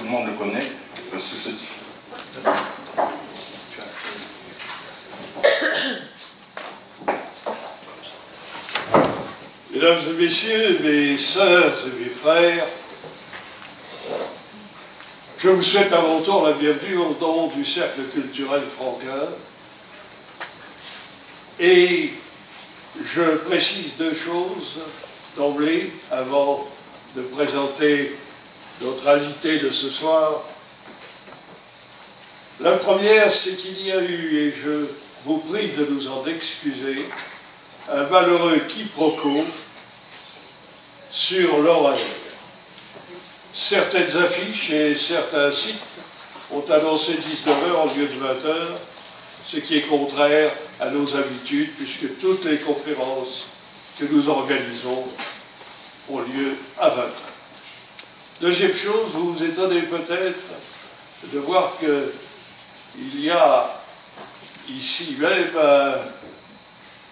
le monde le connaît, c'est ce type. Mesdames et messieurs, mes sœurs et mes frères, je vous souhaite à mon tour la bienvenue au nom du Cercle culturel franquin. Et je précise deux choses d'emblée avant de présenter notre invité de ce soir. La première, c'est qu'il y a eu, et je vous prie de nous en excuser, un malheureux quiproquo sur l'horaire. Certaines affiches et certains sites ont annoncé 19h au lieu de 20h, ce qui est contraire à nos habitudes, puisque toutes les conférences que nous organisons ont lieu à 20h. Deuxième chose, vous vous étonnez peut-être de voir qu'il y a ici même un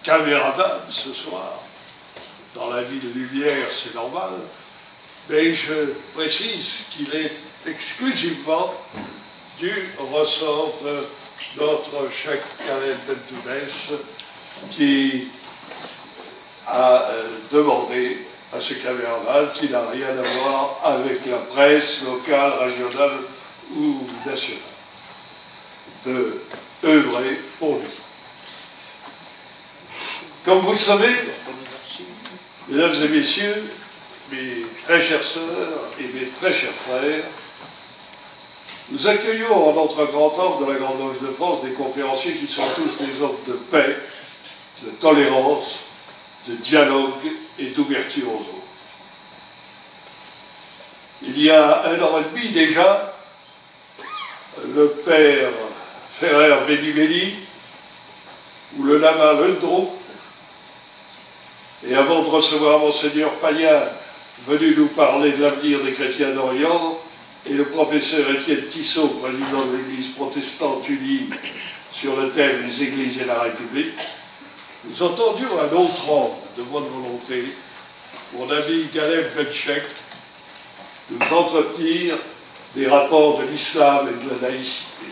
caméraman ce soir. Dans la vie de lumière, c'est normal. Mais je précise qu'il est exclusivement du ressort de notre cher Khaled Bentounès qui a demandé à ce caméraman, qui n'a rien à voir avec la presse locale, régionale ou nationale, de œuvrer pour lui. Comme vous le savez, mesdames et messieurs, mes très chères sœurs et mes très chers frères, nous accueillons en notre grand temple de la Grande Loge de France des conférenciers qui sont tous des hommes de paix, de tolérance, de dialogue et d'ouverture aux autres. Il y a 1 an et demi déjà, le père Ferrer Benimeli ou le lama Lendro, et avant de recevoir Monseigneur Payen, venu nous parler de l'avenir des chrétiens d'Orient, et le professeur Étienne Tissot, président de l'Église protestante unie, sur le thème des Églises et la République, nous entendions un autre homme de bonne volonté, mon ami Galeb Benchek, nous entretenir des rapports de l'islam et de la laïcité.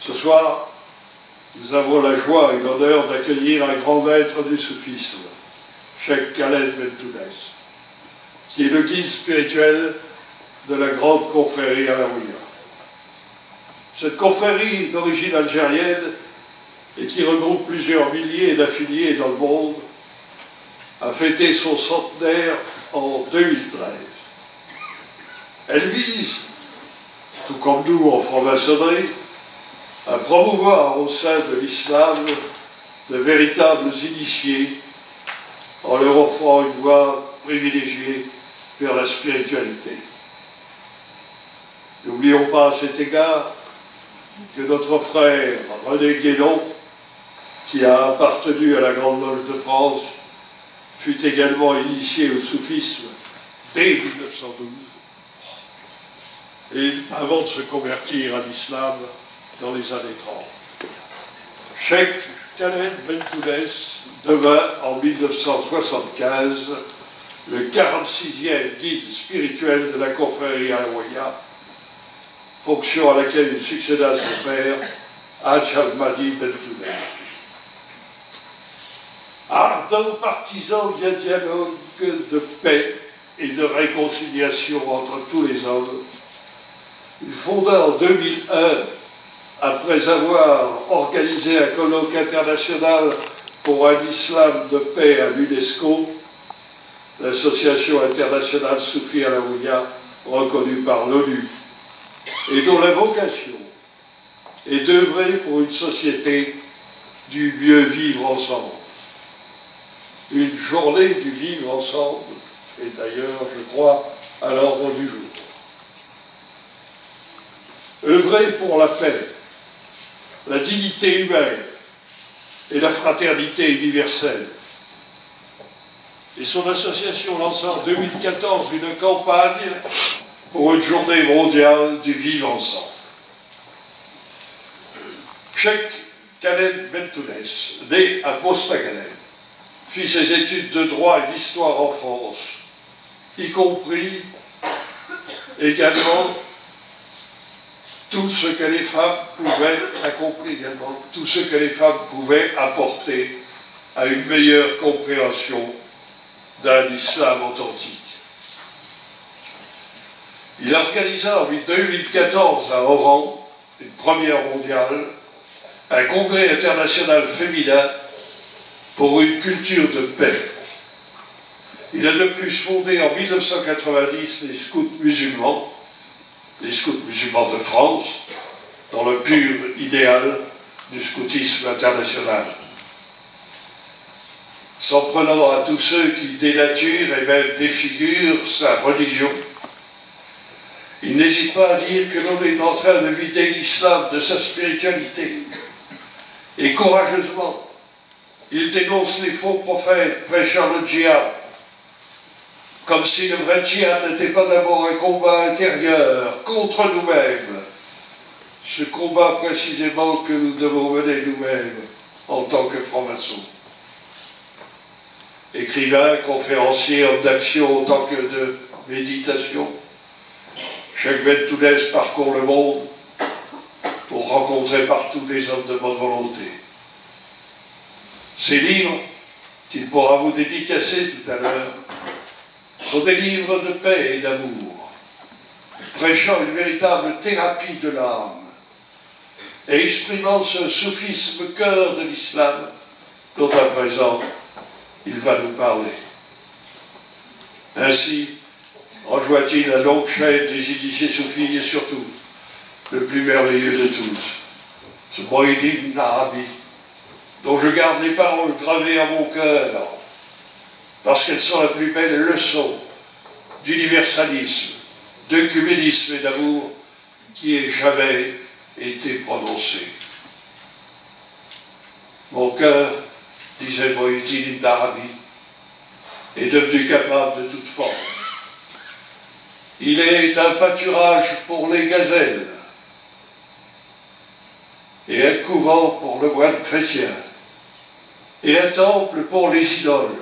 Ce soir, nous avons la joie et l'honneur d'accueillir un grand maître du soufisme, Cheikh Khaled Bentounès, qui est le guide spirituel de la grande confrérie Alaouia. Cette confrérie d'origine algérienne et qui regroupe plusieurs milliers d'affiliés dans le monde a fêté son centenaire en 2013. Elle vise, tout comme nous en franc-maçonnerie, à promouvoir au sein de l'islam de véritables initiés en leur offrant une voie privilégiée vers la spiritualité. N'oublions pas à cet égard que notre frère René Guénon, qui a appartenu à la Grande Loge de France, fut également initié au soufisme dès 1912, et avant de se convertir à l'islam dans les années 30. Cheikh Khaled Bentounès devint en 1975 le 46e guide spirituel de la confrérie Alaouia, fonction à laquelle il succéda à son père, Hadj Al-Mahdi Bentounès. Ardent partisan d'un dialogue de paix et de réconciliation entre tous les hommes, il fonda en 2001, après avoir organisé un colloque international pour un islam de paix à l'UNESCO, l'association internationale Soufi Alaouia, reconnue par l'ONU, et dont la vocation est d'œuvrer pour une société du mieux vivre ensemble. Une journée du vivre ensemble est d'ailleurs, je crois, à l'ordre du jour. Œuvrer pour la paix, la dignité humaine et la fraternité universelle. Et son association lança en 2014 une campagne pour une journée mondiale du vivre ensemble. Cheikh Khaled Bentounès, né à Mostaganem, fit ses études de droit et d'histoire en France, y compris également tout ce que les femmes pouvaient, a compris également tout ce que les femmes pouvaient apporter à une meilleure compréhension d'un islam authentique. Il organisa en 2014 à Oran, une première mondiale, un congrès international féminin pour une culture de paix. Il a de plus fondé en 1990 les scouts musulmans de France, dans le pur idéal du scoutisme international. S'en prenant à tous ceux qui dénaturent et même défigurent sa religion, il n'hésite pas à dire que l'on est en train de vider l'islam de sa spiritualité. Et courageusement, il dénonce les faux prophètes prêchant le djihad, comme si le vrai djihad n'était pas d'abord un combat intérieur contre nous-mêmes. Ce combat précisément que nous devons mener nous-mêmes en tant que francs-maçons. Écrivain, conférencier, homme d'action autant que de méditation, Cheikh Ben Tounès parcourt le monde pour rencontrer partout des hommes de bonne volonté. Ces livres, qu'il pourra vous dédicacer tout à l'heure, sont des livres de paix et d'amour, prêchant une véritable thérapie de l'âme et exprimant ce soufisme cœur de l'islam dont à présent il va nous parler. Ainsi, rejoint-il la longue chaîne des initiés soufis et surtout, le plus merveilleux de tous, ce Moïdine Ibn Arabi, dont je garde les paroles gravées à mon cœur, parce qu'elles sont la plus belle leçon d'universalisme, d'œcuménisme et d'amour qui ait jamais été prononcée. Mon cœur, disait Moïdine Ibn Arabi, est devenu capable de toute forme. Il est un pâturage pour les gazelles et un couvent pour le moine chrétien et un temple pour les idoles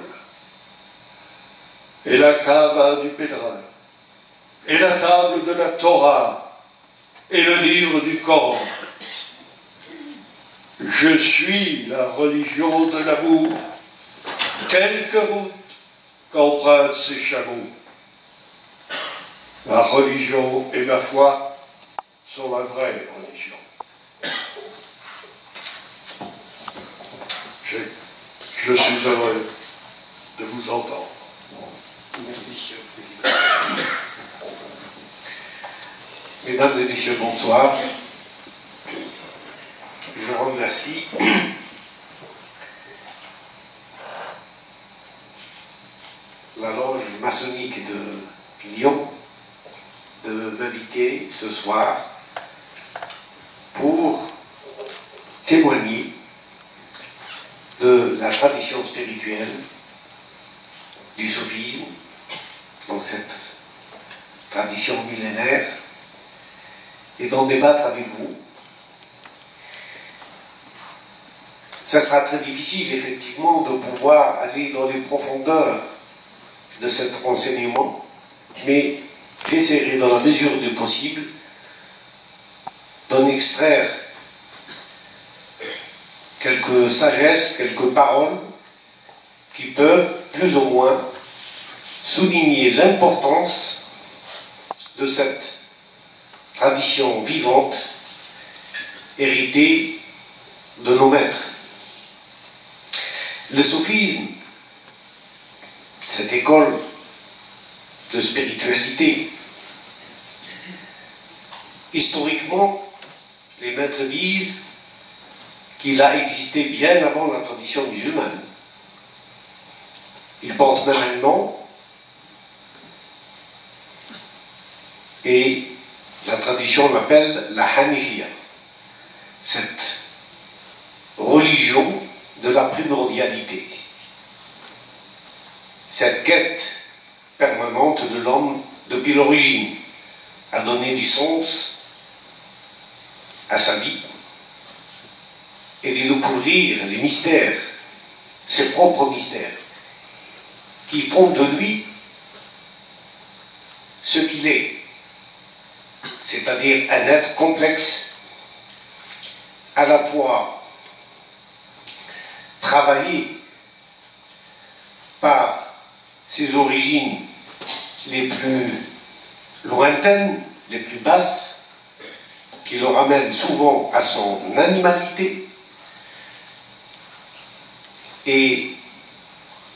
et la Kaaba du pèlerin et la table de la Torah et le livre du Coran. Je suis la religion de l'amour, quelque route qu'empruntent ces chameaux. Ma religion et ma foi sont la vraie religion. Je suis heureux de vous entendre. Merci, Monsieur le Président. Mesdames et Messieurs, bonsoir. Je vous remercie la loge maçonnique de Lyon de m'inviter ce soir pour témoigner de la tradition spirituelle du soufisme, dans cette tradition millénaire, et d'en débattre avec vous. Ça sera très difficile, effectivement, de pouvoir aller dans les profondeurs de cet enseignement, mais j'essaierai, dans la mesure du possible, d'en extraire quelques sagesses, quelques paroles qui peuvent, plus ou moins, souligner l'importance de cette tradition vivante, héritée de nos maîtres. Le soufisme, cette école de spiritualité, historiquement, les maîtres disent qu'il a existé bien avant la tradition musulmane. Il porte même un nom, et la tradition l'appelle la Hanifia, cette religion de la primordialité, cette quête permanente de l'homme depuis l'origine, à donner du sens à sa vie et de découvrir les mystères, ses propres mystères, qui font de lui ce qu'il est, c'est-à-dire un être complexe, à la fois travaillé par ses origines les plus lointaines, les plus basses, qui le ramènent souvent à son animalité, et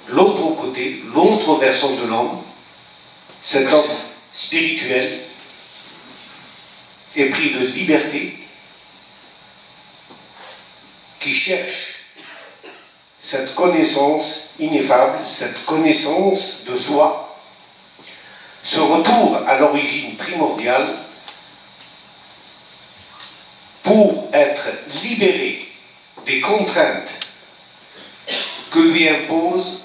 l'autre côté, l'autre versant de l'homme, cet homme spirituel, épris de liberté, qui cherche cette connaissance ineffable, cette connaissance de soi, ce retour à l'origine primordiale pour être libéré des contraintes que lui impose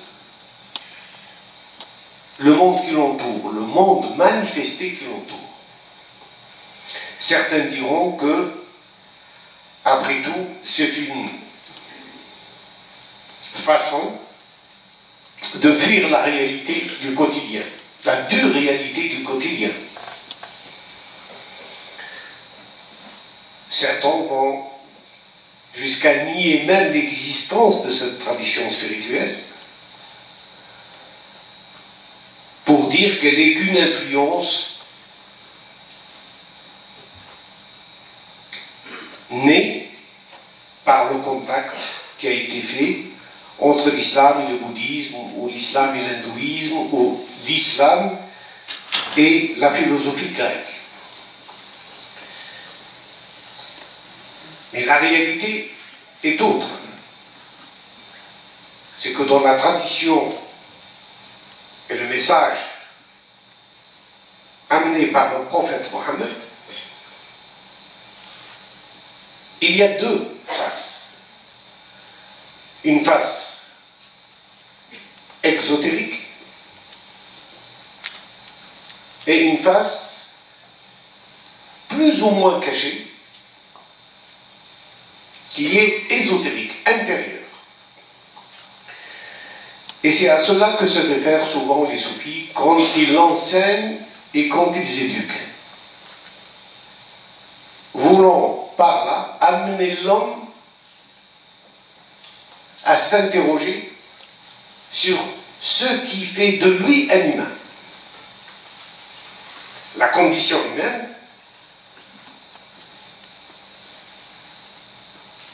le monde qui l'entoure, le monde manifesté qui l'entoure. Certains diront que, après tout, c'est une façon de fuir la réalité du quotidien, la dure réalité du quotidien. Certains vont jusqu'à nier même l'existence de cette tradition spirituelle pour dire qu'elle n'est qu'une influence née par le contact qui a été fait entre l'islam et le bouddhisme, ou l'islam et l'hindouisme, ou l'islam et la philosophie grecque. Mais la réalité est autre. C'est que dans la tradition et le message amené par le prophète Mohammed, il y a deux faces. Une face exotérique et une face plus ou moins cachée qui est ésotérique, intérieure. Et c'est à cela que se réfèrent souvent les soufis quand ils enseignent et quand ils éduquent. Voulant par là amener l'homme à s'interroger sur ce qui fait de lui un humain. La condition humaine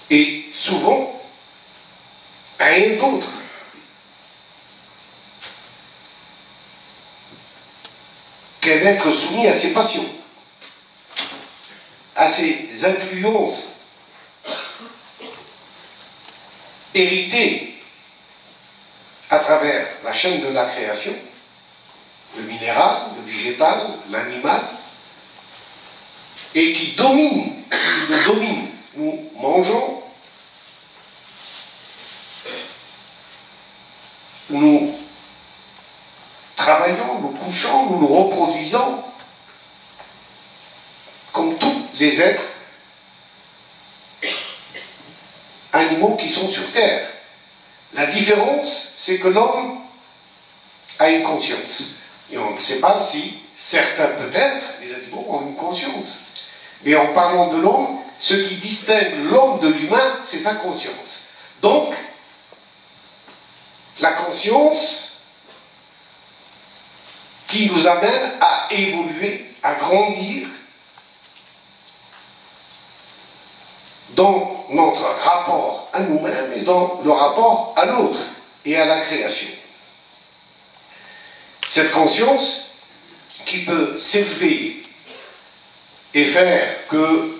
est souvent rien d'autre qu'un être soumis à ses passions, à ses influences héritées à travers la chaîne de la création, le minéral, le végétal, l'animal, et qui domine, qui nous domine. Nous mangeons, nous travaillons, nous couchons, nous nous reproduisons, comme tous les êtres animaux qui sont sur Terre. La différence, c'est que l'homme a une conscience. Et on ne sait pas si certains, peut-être, les animaux ont une conscience. Mais en parlant de l'homme, ce qui distingue l'homme de l'humain, c'est sa conscience. Donc, la conscience qui nous amène à évoluer, à grandir dans notre rapport à nous-mêmes et dans le rapport à l'autre et à la création. Cette conscience qui peut s'élever et faire que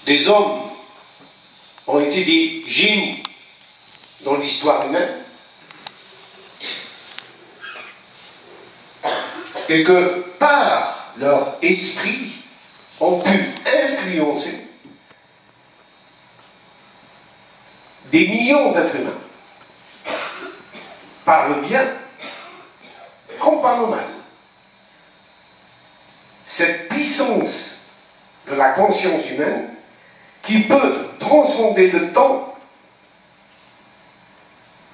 des hommes ont été des génies dans l'histoire humaine et que par leur esprit ont pu influencer des millions d'êtres humains, par le bien comme par le mal. Cette puissance de la conscience humaine qui peut transcender le temps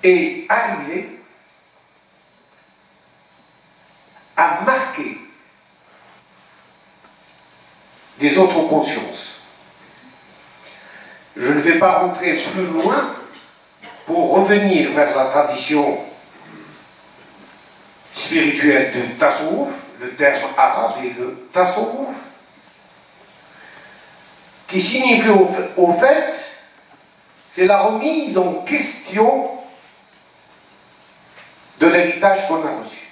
et arriver à marquer des autres consciences. Je ne vais pas rentrer plus loin pour revenir vers la tradition spirituelle du tasawwuf, le terme arabe est le tasawwuf, qui signifie au fait, c'est la remise en question de l'héritage qu'on a reçu.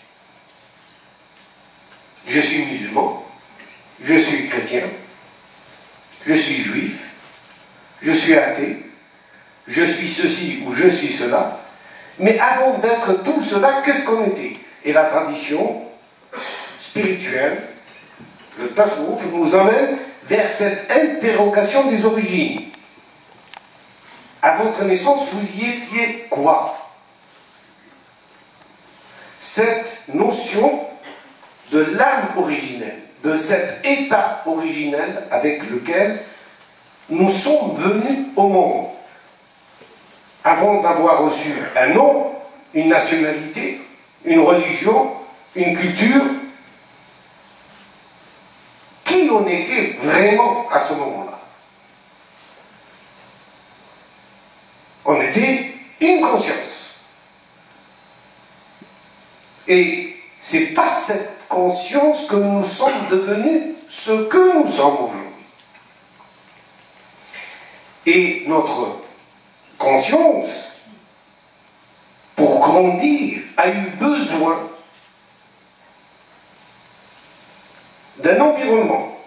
Je suis musulman, je suis chrétien, je suis juif, je suis athée, je suis ceci ou je suis cela, mais avant d'être tout cela, qu'est-ce qu'on était? Et la tradition spirituelle, le tasawwuf, nous amène vers cette interrogation des origines. À votre naissance, vous y étiez quoi? Cette notion de l'âme originelle, de cet état originel avec lequel nous sommes venus au monde, avant d'avoir reçu un nom, une nationalité, une religion, une culture. Qui on était vraiment à ce moment-là? On était une conscience. Et c'est par cette conscience que nous sommes devenus ce que nous sommes aujourd'hui. Et notre conscience, pour grandir, a eu besoin d'un environnement,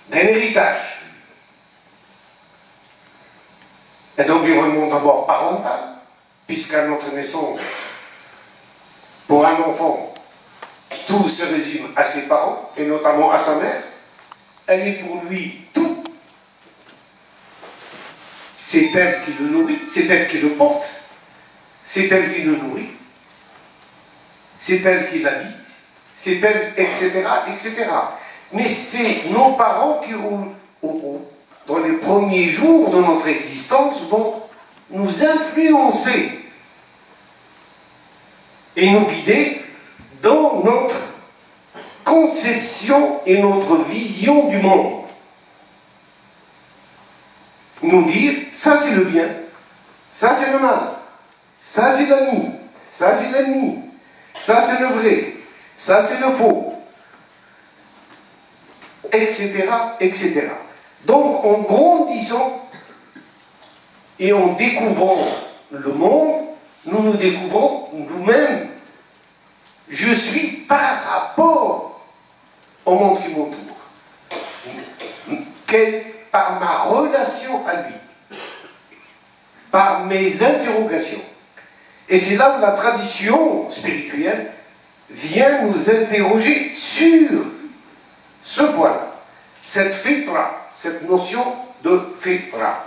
d'un héritage. Un environnement d'abord parental, puisqu'à notre naissance, pour un enfant, tout se résume à ses parents, et notamment à sa mère. Elle est pour lui tout. C'est elle qui le nourrit, c'est elle qui le porte, c'est elle qui le nourrit, c'est elle qui l'habite, c'est elle, etc., etc. Mais c'est nos parents qui, dans les premiers jours de notre existence, vont nous influencer et nous guider dans notre conception et notre vision du monde. Nous dire, ça c'est le bien, ça c'est le mal, ça c'est l'ami, ça c'est l'ennemi, ça c'est le vrai, ça c'est le faux, etc., etc. Donc en grandissant et en découvrant le monde, nous nous découvrons nous-mêmes. Je suis par rapport au monde qui m'entoure. Par ma relation à lui, par mes interrogations. Et c'est là où la tradition spirituelle vient nous interroger sur ce point-là, cette fitra, cette notion de fitra,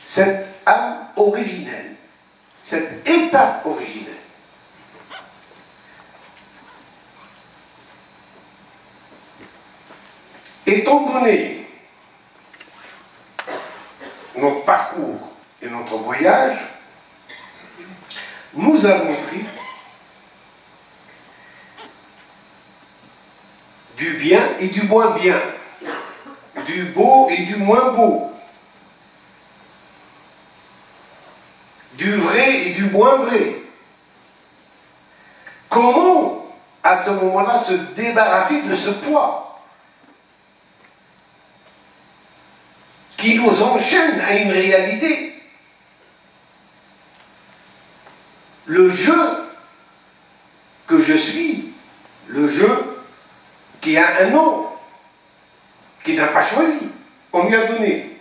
cette âme originelle, cet état originel. Étant donné notre parcours et notre voyage, nous avons pris du bien et du moins bien, du beau et du moins beau, du vrai et du moins vrai. Comment, à ce moment-là, se débarrasser de ce poids qui nous enchaîne à une réalité? Le jeu que je suis, le jeu qui a un nom, qui n'a pas choisi, on lui a donné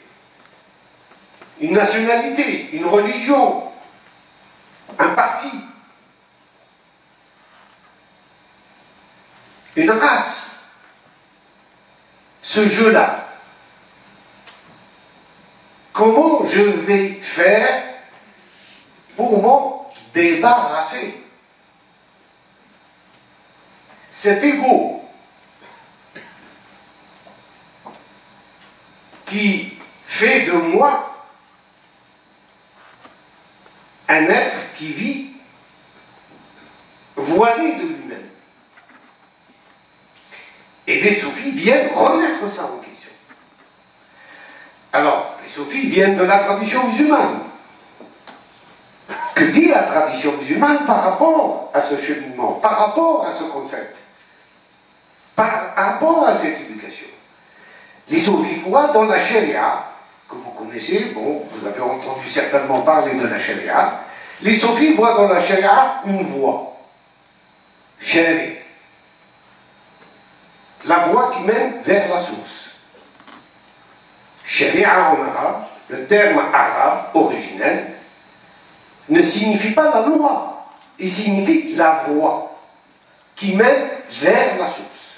une nationalité, une religion, un parti, une race. Ce jeu-là, comment je vais faire pour m'en débarrasser? Cet ego qui fait de moi un être qui vit voilé de lui-même. Et les soufis viennent remettre ça en question. Alors, les soufis viennent de la tradition musulmane. Que dit la tradition musulmane par rapport à ce cheminement, par rapport à ce concept, par rapport à cette éducation? Les soufis voient dans la charia, que vous connaissez, bon, vous avez entendu certainement parler de la charia, les soufis voient dans la charia une voie, charia, la voie qui mène vers la source. Sharia en arabe, le terme arabe originel, ne signifie pas la loi, il signifie la voie qui mène vers la source.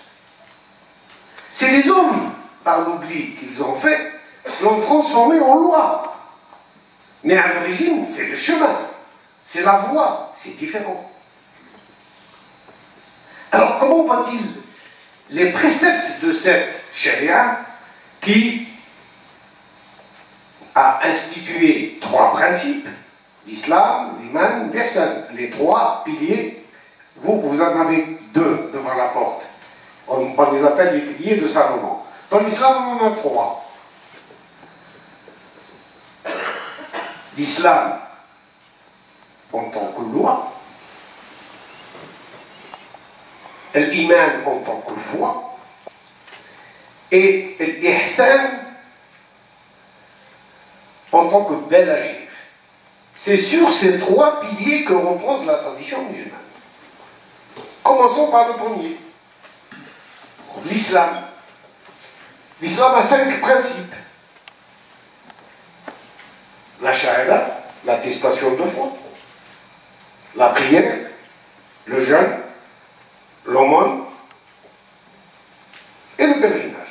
C'est les hommes, par l'oubli qu'ils ont fait, l'ont transformé en loi. Mais à l'origine, c'est le chemin, c'est la voie, c'est différent. Alors comment va-t-il les préceptes de cette charia qui a institué 3 principes, l'islam, l'iman, l'ihsan, les 3 piliers, vous en avez 2 devant la porte. On les appelle les piliers de Salomon. Dans l'islam, on en a 3. L'islam en tant que loi, l'iman en tant que foi, et l'ihsan en tant que bel agir. C'est sur ces 3 piliers que repose la tradition musulmane. Commençons par le premier. L'islam. L'islam a 5 principes. La shahada, l'attestation de foi, la prière, le jeûne, l'aumône et le pèlerinage.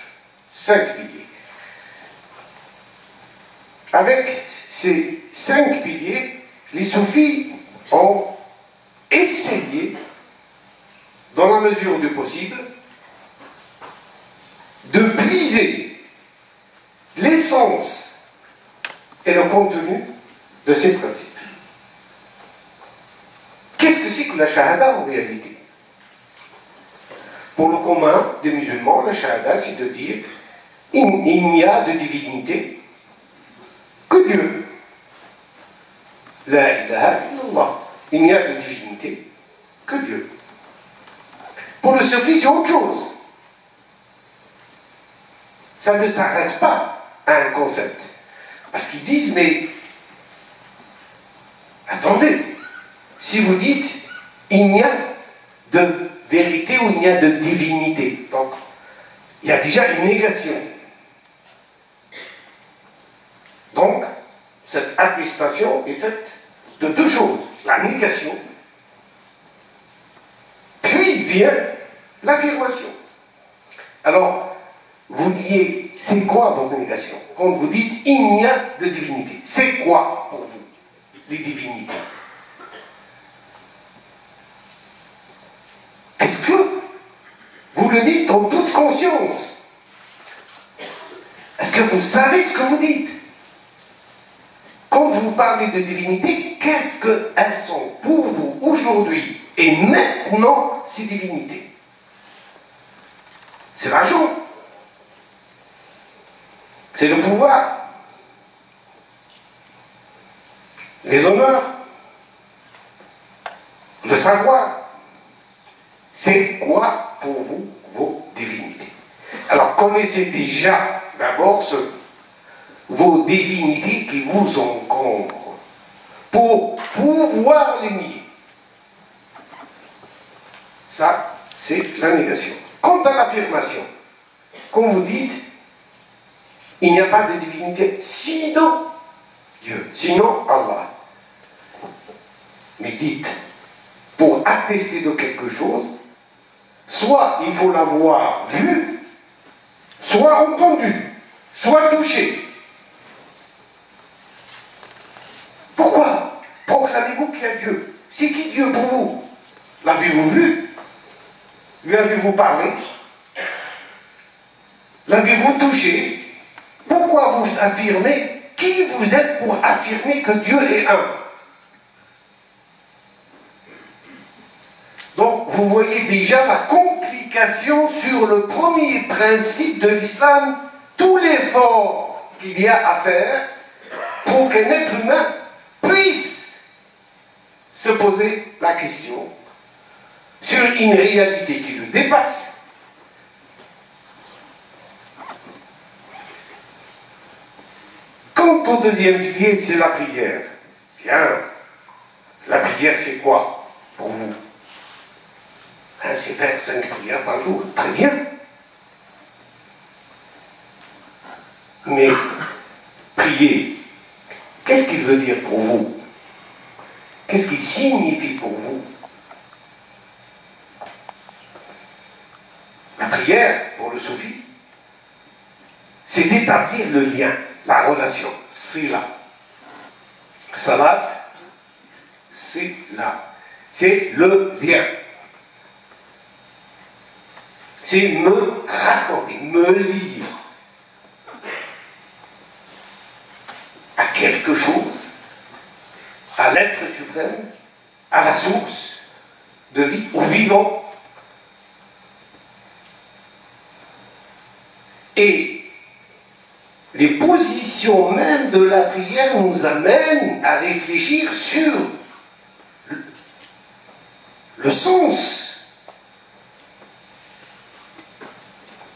5 piliers. Avec ces 5 piliers, les soufis ont essayé, dans la mesure du possible, de briser l'essence et le contenu de ces principes. Qu'est-ce que c'est que la shahada en réalité? Pour le commun des musulmans, la shahada, c'est de dire il n'y a de divinité que Dieu. La ilaha illallah. Il n'y a de divinité que Dieu. Pour le soufis, c'est autre chose. Ça ne s'arrête pas à un concept. Parce qu'ils disent, mais attendez, si vous dites il n'y a de vérité ou il n'y a de divinité, donc il y a déjà une négation. Donc, cette attestation est faite de 2 choses. La négation, puis vient l'affirmation. Alors, vous dites, c'est quoi votre négation? Quand vous dites, il n'y a de divinité, c'est quoi pour vous, les divinités? Est-ce que vous le dites en toute conscience? Est-ce que vous savez ce que vous dites? Quand vous parlez de divinité, qu'est-ce qu'elles sont pour vous aujourd'hui et maintenant, ces divinités? C'est l'argent. C'est le pouvoir. Les honneurs. Le savoir. C'est quoi pour vous vos divinités? Alors connaissez déjà d'abord vos divinités qui vous encombrent pour pouvoir les nier. Ça, c'est la négation. Quant à l'affirmation, quand vous dites il n'y a pas de divinité sinon Dieu, sinon Allah. Mais dites, pour attester de quelque chose, soit il faut l'avoir vu, soit entendu, soit touché. Pourquoi proclamez-vous qu'il y a Dieu? C'est qui Dieu pour vous? L'avez-vous vu? Lui avez-vous parlé? L'avez-vous touché? Pourquoi vous affirmez? Qui vous êtes pour affirmer que Dieu est un? Donc, vous voyez déjà la complexité application sur le premier principe de l'islam, tout l'effort qu'il y a à faire pour qu'un être humain puisse se poser la question sur une réalité qui le dépasse. Quant au deuxième pilier, c'est la prière. Bien, la prière c'est quoi pour vous? C'est faire 5 prières par jour, très bien. Mais prier, qu'est-ce qu'il veut dire pour vous? Qu'est-ce qu'il signifie pour vous? La prière, pour le soufi, c'est d'établir le lien, la relation. C'est là. Salat, c'est là. C'est le lien. C'est me raccorder, me lier à quelque chose, à l'être suprême, à la source de vie, au vivant. Et les positions même de la prière nous amènent à réfléchir sur le sens.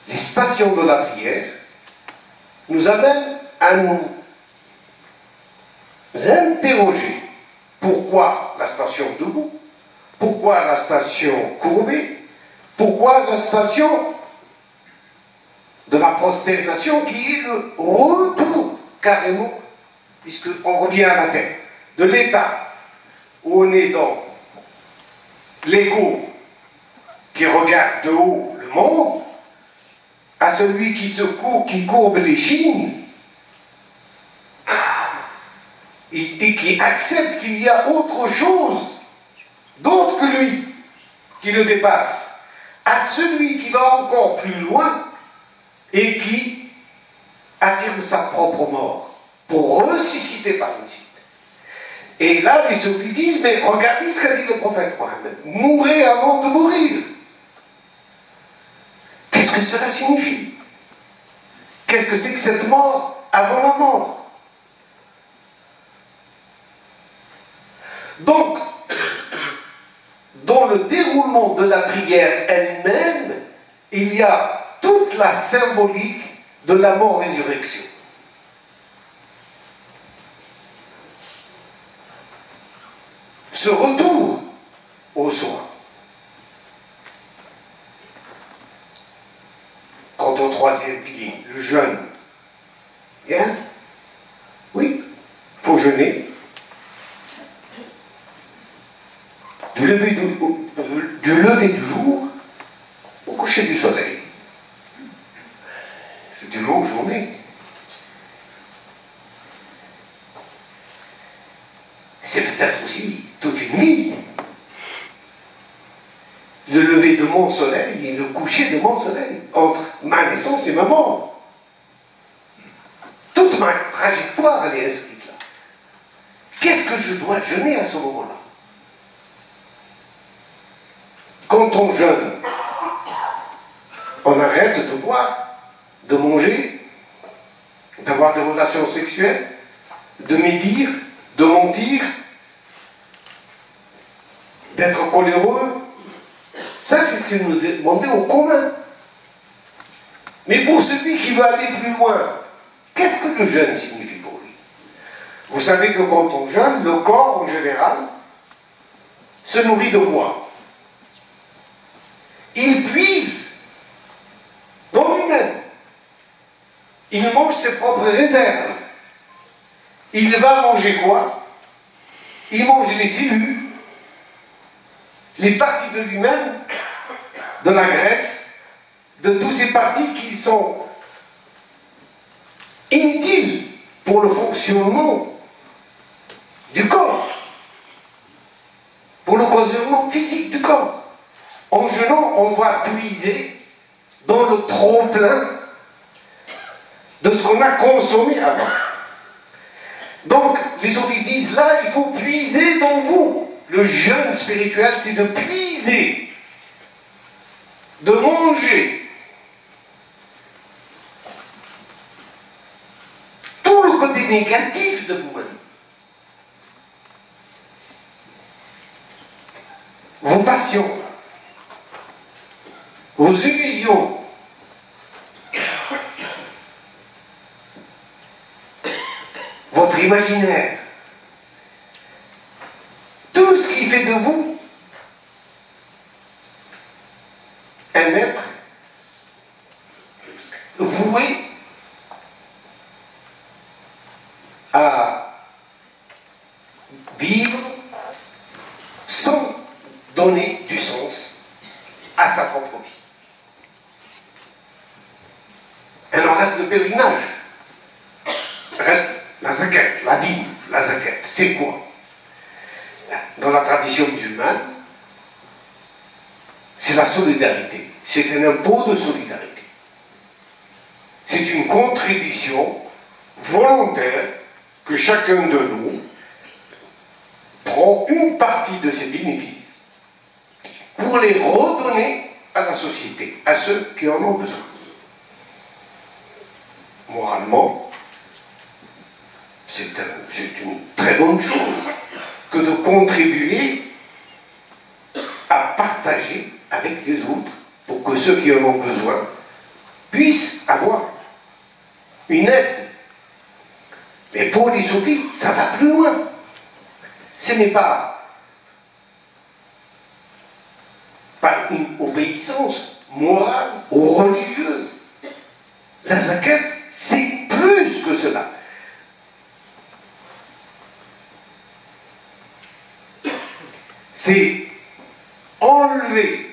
Les stations de la prière nous amènent à nous interroger. Pourquoi la station debout? Pourquoi la station courbée? Pourquoi la station de la prosternation qui est le retour carrément, puisqu'on revient à la terre, de l'état où on est dans l'ego qui regarde de haut le monde, à celui qui courbe les chines et qui accepte qu'il y a autre chose, d'autre que lui, qui le dépasse, à celui qui va encore plus loin et qui affirme sa propre mort pour ressusciter par la suite. Et là, les soufis disent, mais regardez ce qu'a dit le prophète Mohammed, mourrez avant de mourir. Qu'est-ce que cela signifie? Qu'est-ce que c'est que cette mort avant la mort? Donc, dans le déroulement de la prière elle-même, il y a toute la symbolique de la mort-résurrection. Ce retour au soi. Quant au troisième pilier, le jeûne. Bien? Oui, il faut jeûner. Du lever du jour au coucher du soleil. C'est une longue journée. C'est peut-être aussi toute une vie. Le lever de mon soleil et le coucher de mon soleil, entre ma naissance et ma mort. Toute ma trajectoire, elle est inscrite là. Qu'est-ce que je dois jeûner à ce moment-là? Quand on jeûne, on arrête de boire, de manger, d'avoir des relations sexuelles, de médire, de mentir, d'être coléreux. Ça, c'est ce que nous demandons au commun. Mais pour celui qui veut aller plus loin, qu'est-ce que le jeûne signifie pour lui? Vous savez que quand on jeûne, le corps, en général, se nourrit de quoi? Il puise dans lui-même. Il mange ses propres réserves. Il va manger quoi? Il mange les cellules, les parties de lui-même, de la graisse, de toutes ces parties qui sont inutiles pour le fonctionnement du corps, pour le fonctionnement physique du corps. En jeûnant, on va puiser dans le trop-plein de ce qu'on a consommé avant. Donc, les soufis disent, là, il faut puiser dans vous. Le jeûne spirituel, c'est de puiser de manger tout le côté négatif de vous-même. Vos passions, vos illusions, votre imaginaire, tout ce qui fait de vous un être voué à vivre sans donner du sens à sa propre vie. Alors reste le pèlerinage, reste la zakat, la dîme, la zakat. C'est quoi? Dans la tradition musulmane, c'est la solidarité. C'est un impôt de solidarité. C'est une contribution volontaire que chacun de nous prend une partie de ses bénéfices pour les redonner à la société, à ceux qui en ont besoin. Moralement, c'est une très bonne chose que de contribuer à partager avec les autres pour que ceux qui en ont besoin puissent avoir une aide. Mais pour les soufis, ça va plus loin. Ce n'est pas par une obéissance morale ou religieuse. La zakat, c'est plus que cela. C'est enlever,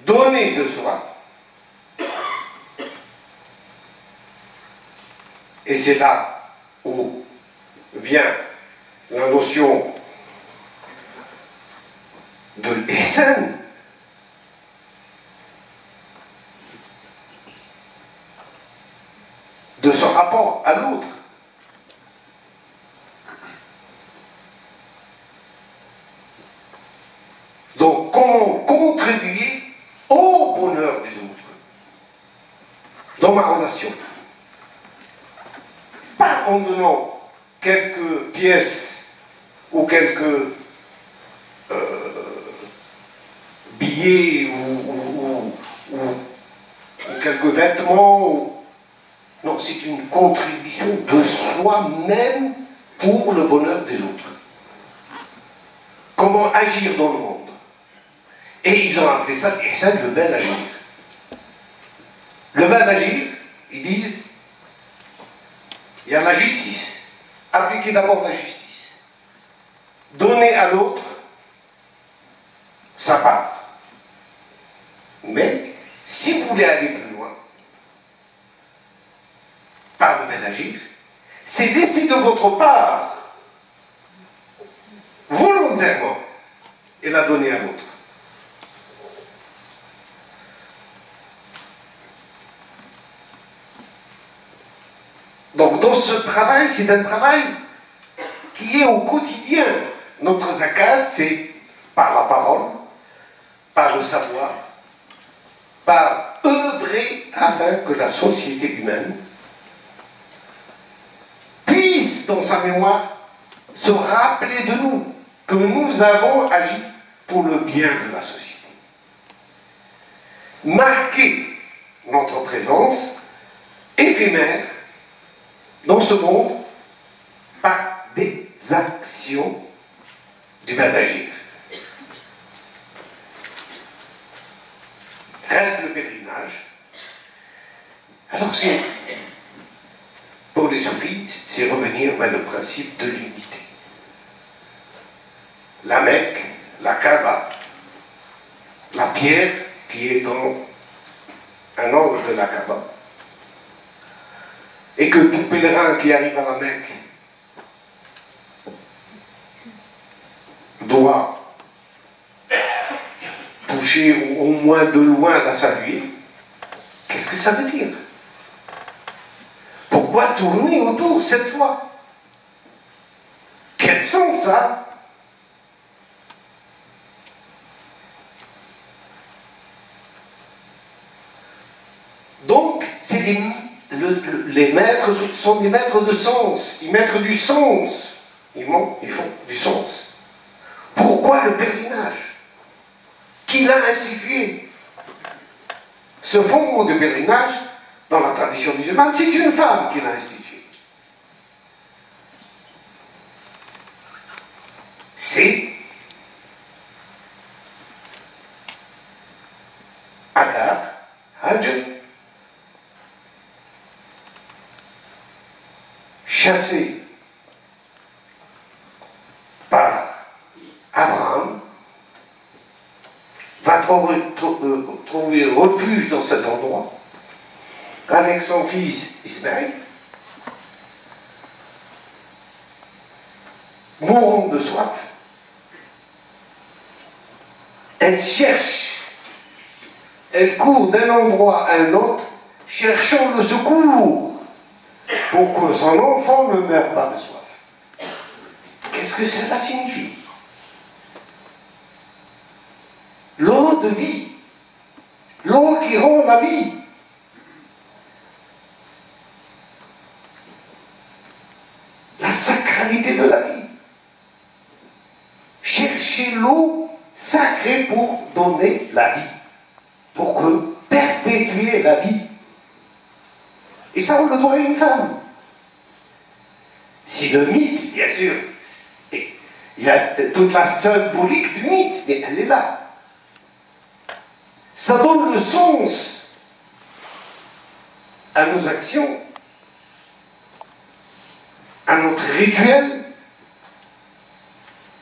donner de soi. Et c'est là où vient la notion de l'ihsan. De ce rapport à l'autre. Donc, comment contribuer au bonheur des autres dans ma relation? Pas en donnant quelques pièces ou quelques billets ou quelques vêtements. Non, c'est une contribution de soi-même pour le bonheur des autres. Comment agir dans le monde? Et ils ont appelé ça le bel agir. Le bel agir, ils disent, il y a la justice. Appliquez d'abord la justice. Donner à l'autre sa part. Mais, si vous voulez aller plus loin, par le bel agir, c'est laisser de votre part, volontairement, et la donner à l'autre. Donc dans ce travail, c'est un travail qui est au quotidien. Notre zakat, c'est par la parole, par le savoir, par œuvrer afin que la société humaine puisse, dans sa mémoire, se rappeler de nous, que nous avons agi pour le bien de la société. Marquer notre présence éphémère dans ce monde par des actions du bel agir. Reste le pèlerinage. Alors c'est, pour les soufis, c'est revenir vers le principe de l'unité. La Mecque, la Kaaba, la pierre qui est dans un angle de la Kaaba, et que tout pèlerin qui arrive à la Mecque doit toucher au moins de loin la saluer, qu'est-ce que ça veut dire? Pourquoi tourner autour cette fois? Quel sens ça a? les maîtres sont des maîtres de sens, ils mettent du sens, ils font du sens. Pourquoi le pèlerinage? Qui l'a institué? Ce fondement de pèlerinage, dans la tradition musulmane, c'est une femme qui l'a institué. C'est Agar, Hajar, chassée par Abraham, va trouver refuge dans cet endroit avec son fils Ismaël, mourant de soif. Elle cherche, elle court d'un endroit à un autre, cherchant le secours pour que son enfant ne meure pas de soif. Qu'est-ce que cela signifie? L'eau de vie, l'eau qui rend la vie. La sacralité de la vie. Chercher l'eau sacrée pour donner la vie, pour perpétuer la vie. Et ça, on le doit à une femme. Si le mythe, bien sûr, il y a toute la symbolique du mythe, mais elle est là. Ça donne le sens à nos actions, à notre rituel.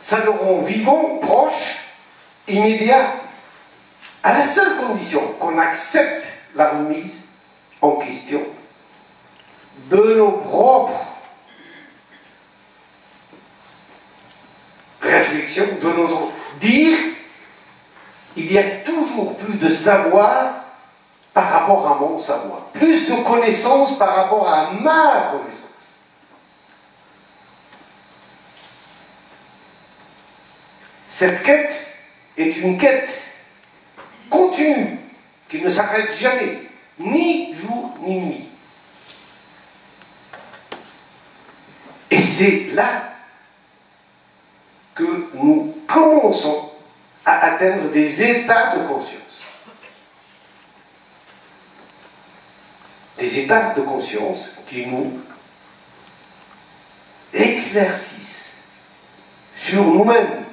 Ça nous rend vivants, proches, immédiats, à la seule condition qu'on accepte la remise en question de nos propres réflexions, de notre dire. Il y a toujours plus de savoir par rapport à mon savoir, plus de connaissances par rapport à ma connaissance. Cette quête est une quête continue qui ne s'arrête jamais, ni jour ni nuit. Et c'est là que nous commençons à atteindre des états de conscience. Des états de conscience qui nous éclaircissent sur nous-mêmes.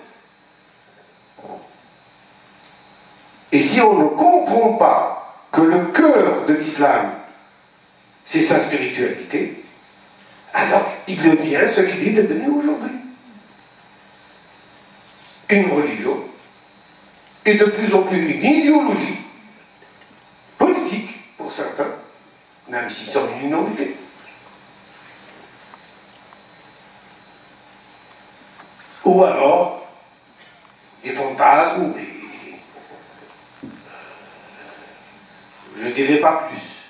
Et si on ne comprend pas que le cœur de l'islam, c'est sa spiritualité, alors il devient ce qu'il est devenu aujourd'hui. Une religion, et de plus en plus une idéologie politique, pour certains, même s'ils sont une minorité. Ou alors, des fantasmes, je ne dirais pas plus.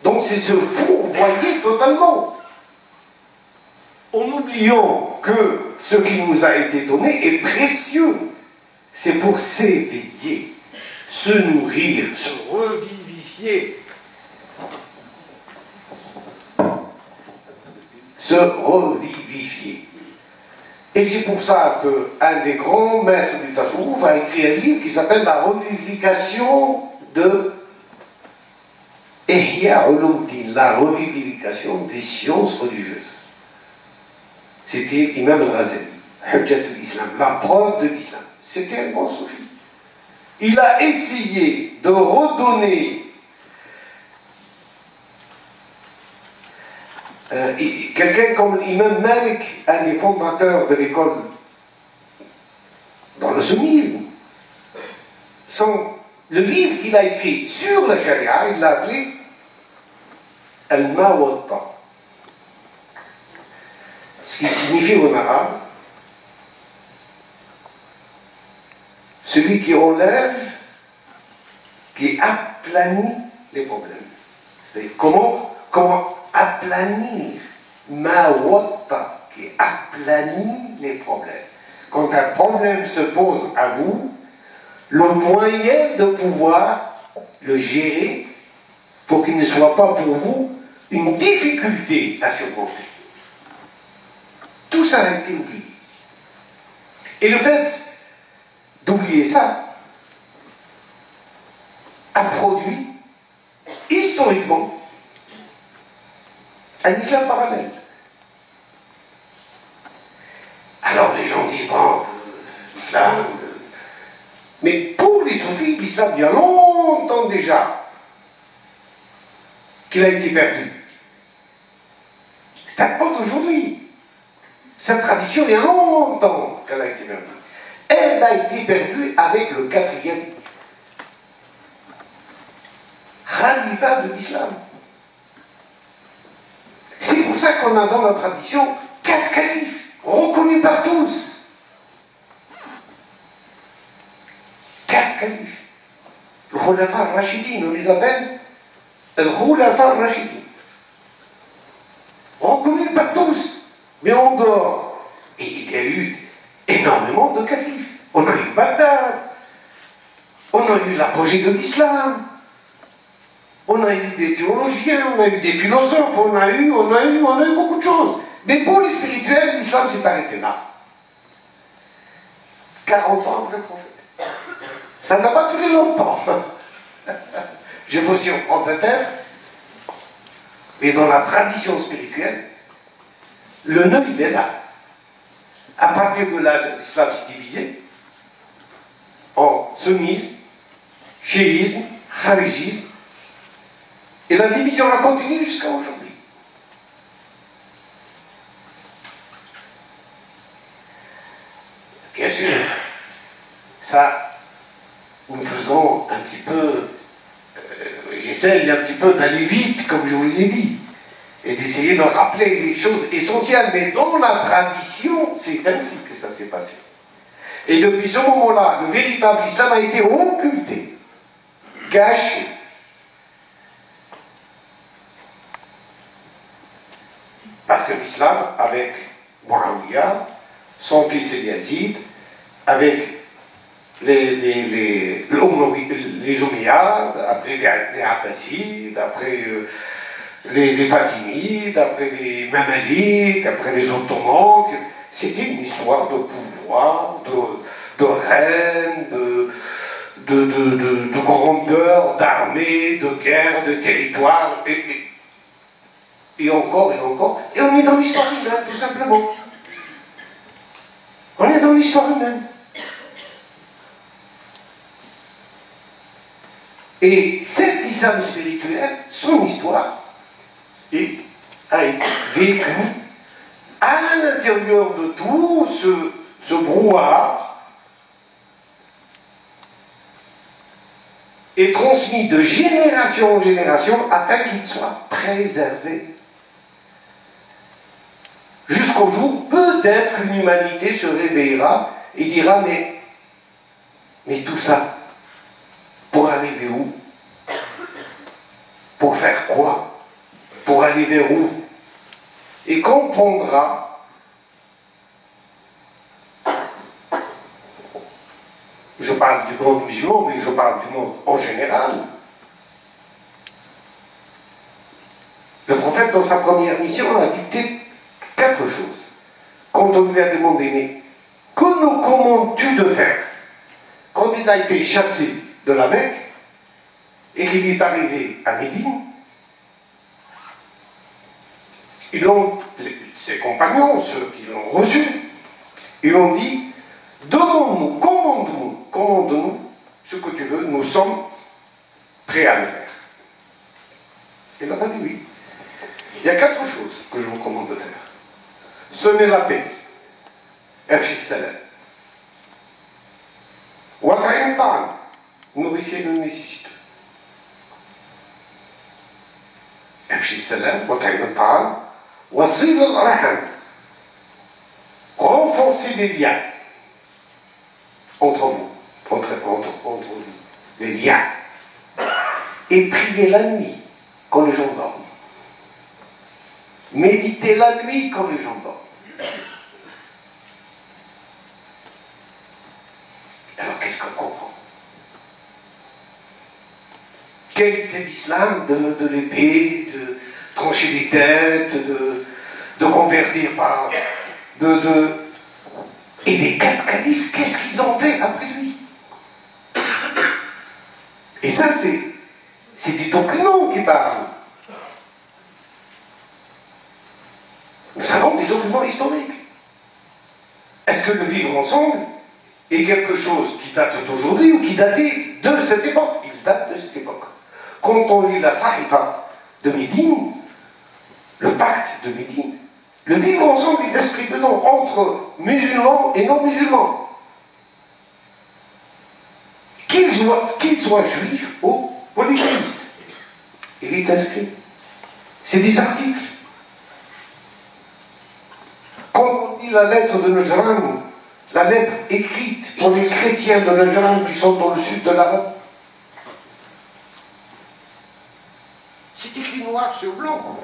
Donc c'est se fourvoyer totalement, en oubliant que ce qui nous a été donné est précieux. C'est pour s'éveiller, se nourrir, se revivifier. Se revivifier. Et c'est pour ça qu'un des grands maîtres du Tasawwuf a écrit un livre qui s'appelle La revivification de Ihya Ulumuddin, la revivification des sciences religieuses. C'était Imam al-Ghazali, Hujjat al-Islam, la preuve de l'islam. C'était un grand soufi. Il a essayé de redonner quelqu'un comme l'imam Malik, un des fondateurs de l'école dans le sunnisme. Le livre qu'il a écrit sur la charia, il l'a appelé Al-Mawatta. Ce qui signifie en arabe celui qui enlève, qui aplanit les problèmes. C'est-à-dire comment aplanir, Mawatta, qui aplanit les problèmes. Quand un problème se pose à vous, le moyen de pouvoir le gérer pour qu'il ne soit pas pour vous une difficulté à surmonter. Tout ça a été oublié. Et le fait d'oublier ça a produit historiquement un islam parallèle. Alors les gens disent, bon, l'islam... Mais pour les soufis, l'islam, il y a longtemps déjà qu'il a été perdu. C'est pas d'aujourd'hui. Cette tradition, il y a longtemps qu'elle a été perdue. Elle a été perdue avec le 4e khalifa de l'islam. C'est pour ça qu'on a dans la tradition 4 califes, reconnus par tous. 4 califes. Le Khulafa al-Rashidin, on les appelle le Khulafa al-Rashidin. Reconnus par tous, mais en dehors. Et il y a eu énormément de califes. On a eu Bagdad, on a eu l'apogée de l'islam, on a eu des théologiens, on a eu des philosophes, on a eu beaucoup de choses. Mais pour les spirituels, l'islam s'est arrêté là. 40 ans après le prophète. Ça n'a pas duré longtemps. Je vous surprends peut-être, mais dans la tradition spirituelle, le nœud, il est là. À partir de là, l'islam s'est divisé en sunnisme, chiisme, kharijisme, et la division a continué jusqu'à aujourd'hui. Bien sûr, ça, nous faisons un petit peu, j'essaye un petit peu d'aller vite, comme je vous ai dit, et d'essayer de rappeler les choses essentielles, mais dans la tradition, c'est ainsi que ça s'est passé. Et depuis ce moment-là, le véritable islam a été occulté, caché. Parce que l'islam, avec Muawiyah, son fils Yazid, avec les Omeyyades, après les Abbasides, après les Fatimides, après les Mamaliks, après les Ottomans, c'était une histoire de pouvoir, de règne, de grandeur, d'armée, de guerre, de territoire, et encore, et encore. Et on est dans l'histoire humaine, tout simplement. On est dans l'histoire humaine. Et cet islam spirituel, son histoire, a été vécu à l'intérieur de tout ce brouhaha et transmis de génération en génération afin qu'il soit préservé. Jusqu'au jour, peut-être une humanité se réveillera et dira, mais tout ça, pour arriver où? Pour faire quoi? Pour aller vers où? Et comprendra, je parle du monde musulman, mais je parle du monde en général. Le prophète, dans sa première mission, a dicté 4 choses. Quand on lui a demandé, mais que nous commandes-tu de faire? Quand il a été chassé de la Mecque et qu'il est arrivé à Médine, ses compagnons, ceux qui l'ont reçu, ils ont dit, demande-nous, commande-nous ce que tu veux, nous sommes prêts à le faire. Il leur a dit oui. Il y a 4 choses que je vous commande de faire. Semer la paix, Afshi Salam. Wata'im ta'am, nourrissez le nécessiteux. Afshi Salam, Wata'im ta'am, Wasil al-Raham, renforcer les liens entre vous, entre vous, les liens, et prier la nuit quand les gens dorment. Méditer la nuit quand les gens dorment. Alors qu'est-ce qu'on comprend? C'est l'islam de l'épée, de trancher les têtes, de convertir par... Et les 4 califes, qu'est-ce qu'ils ont fait après lui? Et ça, c'est des documents qui parlent. Nous avons des documents historiques. Est-ce que le vivre ensemble est quelque chose qui date d'aujourd'hui ou qui datait de cette époque? Il date de cette époque. Quand on lit la Sahifa de Médine, le pacte de Médine, le vivre ensemble est inscrit dedans, entre musulmans et non-musulmans. Qu'ils soient juifs ou polythéistes. Il est inscrit. C'est des articles. Quand on lit la lettre de Najran, la lettre écrite pour les chrétiens de Najran qui sont dans le sud de l'Arabe, c'est écrit noir sur blanc.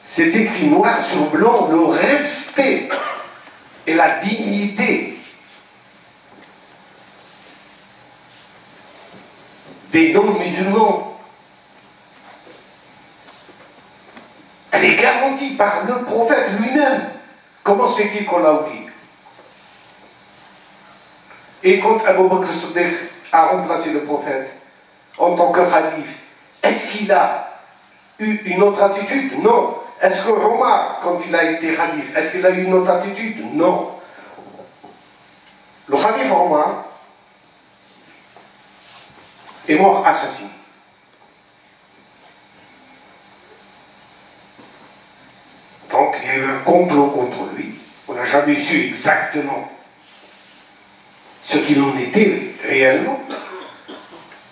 C'est écrit noir sur blanc le respect et la dignité des non-musulmans. Elle est garantie par le prophète lui-même. Comment se fait-il qu'on l'a oublié? Et quand Abu Bakr Siddiq a remplacé le prophète en tant que khalife, est-ce qu'il a eu une autre attitude? Non. Est-ce que Omar, quand il a été khalife, est-ce qu'il a eu une autre attitude? Non. Le khalife Omar est mort assassiné. Donc il y a eu un complot contre lui. On n'a jamais su exactement ce qu'il en était réellement.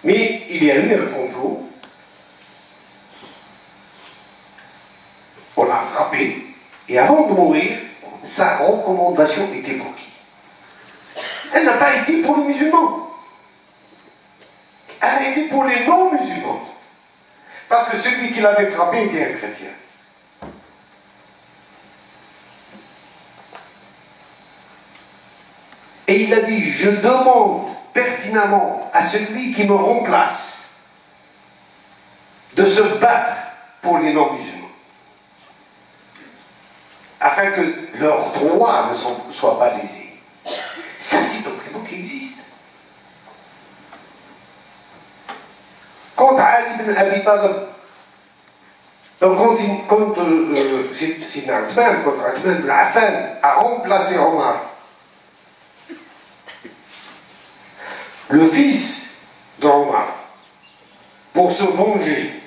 Mais il y a eu un complot. On l'a frappé. Et avant de mourir, sa recommandation était pour qui? Elle n'a pas été pour les musulmans. Elle a été pour les non-musulmans. Parce que celui qui l'avait frappé était un chrétien. Et il a dit, je demande pertinemment à celui qui me remplace de se battre pour les non-musulmans, afin que leurs droits ne soient pas lésés. Ça, c'est un document qui existe. Quand Ali ibn Abi Talib, quand Uthman ibn Affan a remplacé Omar, le fils d'Omar, pour se venger,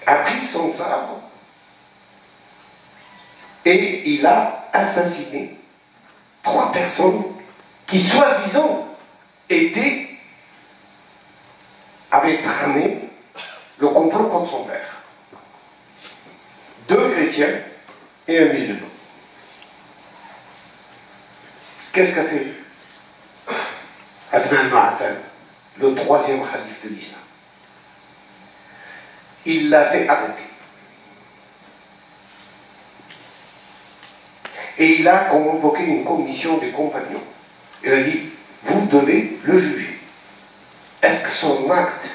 a pris son sabre et il a assassiné 3 personnes qui, soi-disant, avaient tramé le complot contre son père. 2 chrétiens et un musulman. Qu'est-ce qu'a fait Uthman ibn Affan, le 3e khalife de l'islam? Il l'a fait arrêter. Et il a convoqué une commission des compagnons. Il a dit, vous devez le juger. Est-ce que son acte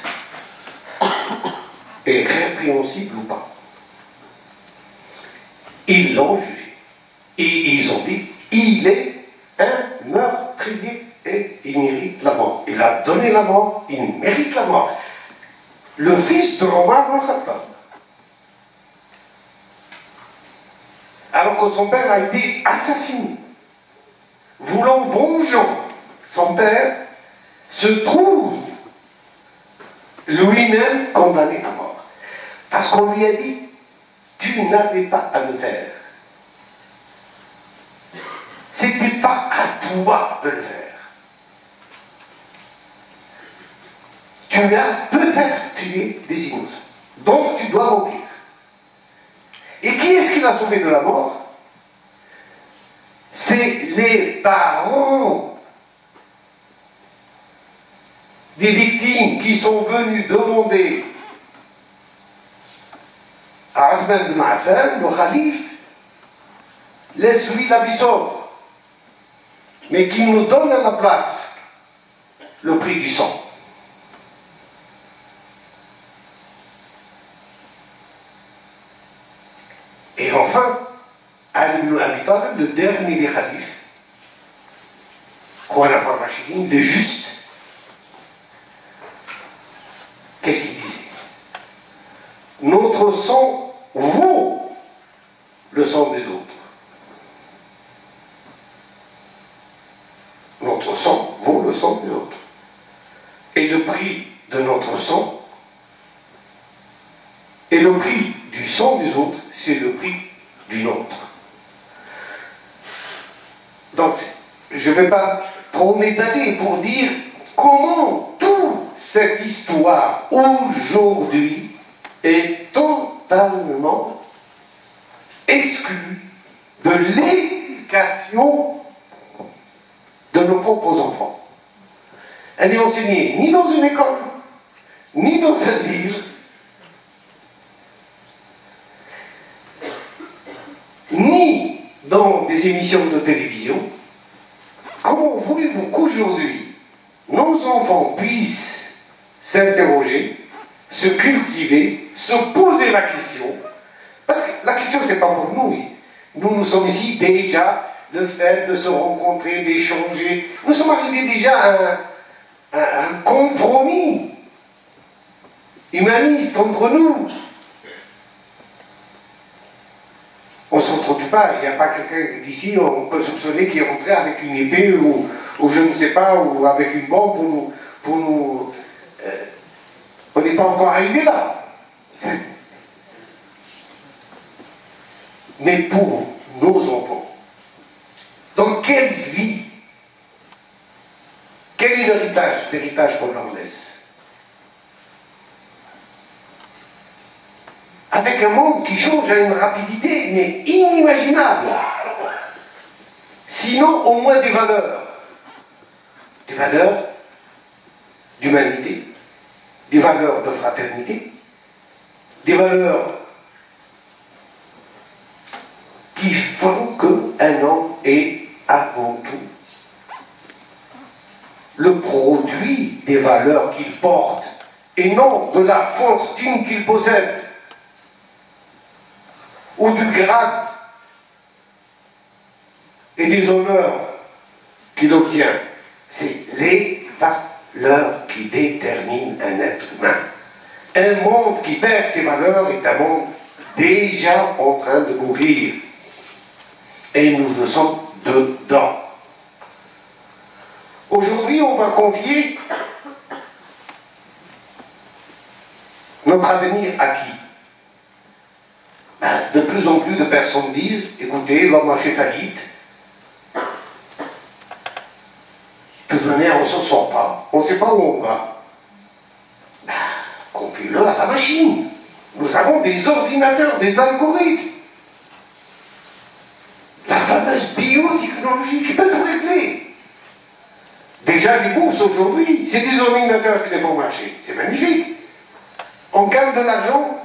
est répréhensible ou pas? Ils l'ont jugé. Et ils ont dit, il est un meurtrier et il mérite la mort. Il a donné la mort, il mérite la mort. Le fils de Omar ibn Khattab, alors que son père a été assassiné, voulant vengeant son père, se trouve lui-même condamné à mort. Parce qu'on lui a dit, tu n'avais pas à le faire. C'était pas à toi de le faire. Tu as peut-être tué des innocents. Donc tu dois mourir. Et qui est-ce qui l'a sauvé de la mort? C'est les parents des victimes qui sont venus demander à Uthman ibn Affan, le khalife, laisse-lui la vie sauve. mais qui nous donne à la place le prix du sang. Et enfin, Ali ibn Abi Talib, le dernier des khalifes, Khulafa Rashidin, le juste, qu'est-ce qu'il disait? Notre sang vaut le sang des autres. Notre sang vaut le sang des autres. Et le prix de notre sang et le prix du sang des autres, c'est le prix du nôtre. Donc, je ne vais pas trop m'étaler pour dire comment toute cette histoire aujourd'hui est totalement exclue de l'éducation de nos propres enfants. Elle n'est enseignée ni dans une école, ni dans un livre, ni dans des émissions de télévision. Comment voulez-vous qu'aujourd'hui nos enfants puissent s'interroger, se cultiver, se poser la question? Parce que la question, ce n'est pas pour nous. Nous sommes ici déjà, le fait de se rencontrer, d'échanger. Nous sommes arrivés déjà à un compromis humaniste entre nous. On ne s'entretue pas, il n'y a pas quelqu'un d'ici, on peut soupçonner qu'il est rentré avec une épée ou je ne sais pas, ou avec une bombe pour nous on n'est pas encore arrivé là. Mais pour nos enfants, dans quelle vie, quel est l'héritage qu'on leur laisse? Avec un monde qui change à une rapidité mais inimaginable. Sinon, au moins des valeurs d'humanité, des valeurs de fraternité, des valeurs qui font qu'un homme est avant tout le produit des valeurs qu'il porte et non de la fortune qu'il possède ou du grade et des honneurs qu'il obtient. C'est les valeurs qui déterminent un être humain. Un monde qui perd ses valeurs est un monde déjà en train de mourir. Et nous sommes dedans. Aujourd'hui, on va confier notre avenir à qui? De plus en plus de personnes disent, écoutez, l'homme a fait faillite. De toute manière, on ne s'en sort pas. On ne sait pas où on va. Confie-le à la machine. Nous avons des ordinateurs, des algorithmes. La fameuse biotechnologie qui peut tout régler. Déjà, les bourses aujourd'hui, c'est des ordinateurs qui les font marcher. C'est magnifique. On gagne de l'argent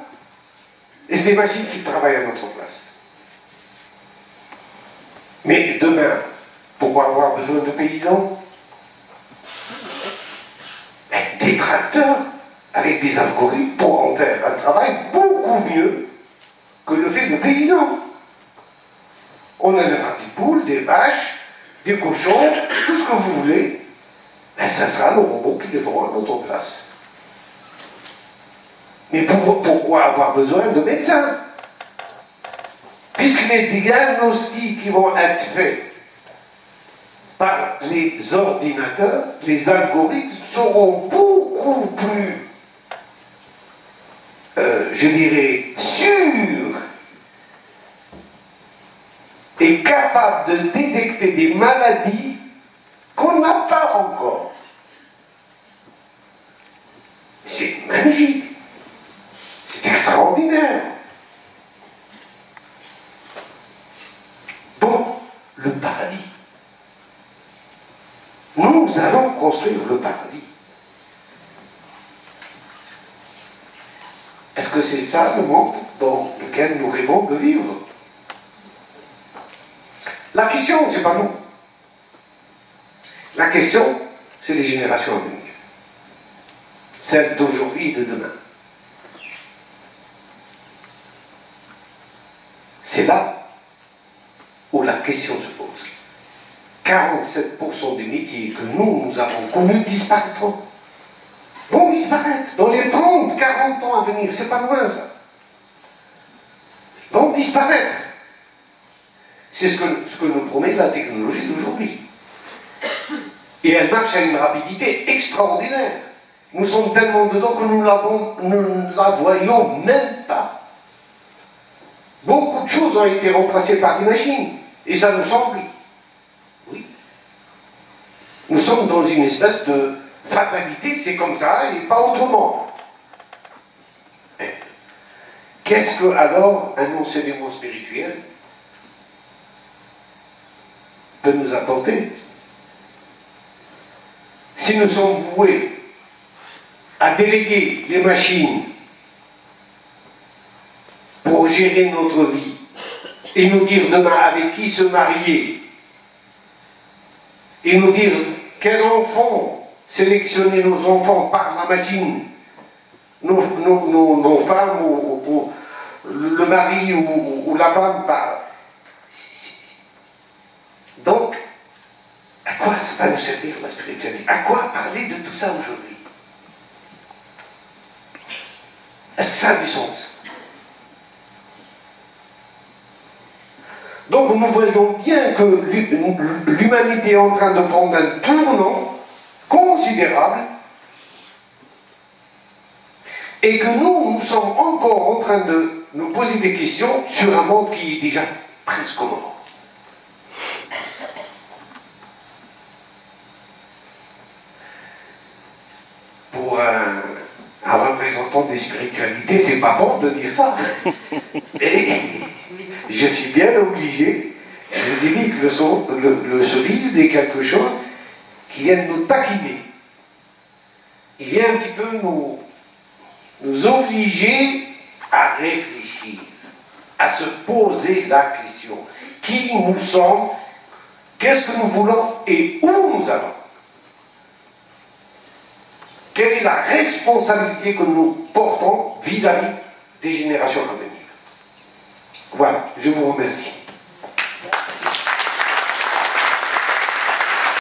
et c'est des machines qui travaillent à notre place. Mais demain, pourquoi avoir besoin de paysans? Des tracteurs avec des algorithmes pour en faire un travail beaucoup mieux que le fait de paysans. On élèvera des poules, des vaches, des cochons, tout ce que vous voulez. Ça sera nos robots qui les feront à notre place. Mais pourquoi avoir besoin de médecins? Puisque les diagnostics qui vont être faits par les ordinateurs, les algorithmes seront beaucoup plus, je dirais, sûrs et capables de détecter des maladies qu'on n'a pas encore. C'est magnifique. C'est extraordinaire. Donc, le paradis. Nous allons construire le paradis. Est-ce que c'est ça le monde dans lequel nous rêvons de vivre? La question, c'est pas nous. La question, c'est les générations à venir. Celles d'aujourd'hui et de demain. C'est là où la question se pose. 47% des métiers que nous avons connus disparaîtront. Vont disparaître dans les 30, 40 ans à venir. C'est pas loin ça. Vont disparaître. C'est ce que nous promet la technologie d'aujourd'hui. Et elle marche à une rapidité extraordinaire. Nous sommes tellement dedans que nous ne la voyons même pas. Beaucoup de choses ont été remplacées par des machines. Et ça nous semble, oui. Nous sommes dans une espèce de fatalité, c'est comme ça et pas autrement. Qu'est-ce que alors un enseignement spirituel peut nous apporter? Si nous sommes voués à déléguer les machines pour gérer notre vie et nous dire demain avec qui se marier et nous dire quel enfant, sélectionner nos enfants par la machine, nos femmes ou le mari ou la femme par... Donc, à quoi ça va nous servir la spiritualité? À quoi parler de tout ça aujourd'hui? Est-ce que ça a du sens? Donc nous voyons bien que l'humanité est en train de prendre un tournant considérable et que nous sommes encore en train de nous poser des questions sur un monde qui est déjà presque mort. Pour un représentant des spiritualités, c'est pas bon de dire ça. Et je suis bien obligé, je vous ai dit que le soufisme est quelque chose qui vient nous taquiner. Il vient un petit peu nous obliger à réfléchir, à se poser la question. Qui nous sommes? Qu'est-ce que nous voulons et où nous allons? Quelle est la responsabilité que nous portons vis-à-vis des générations à venir? Voilà, je vous remercie.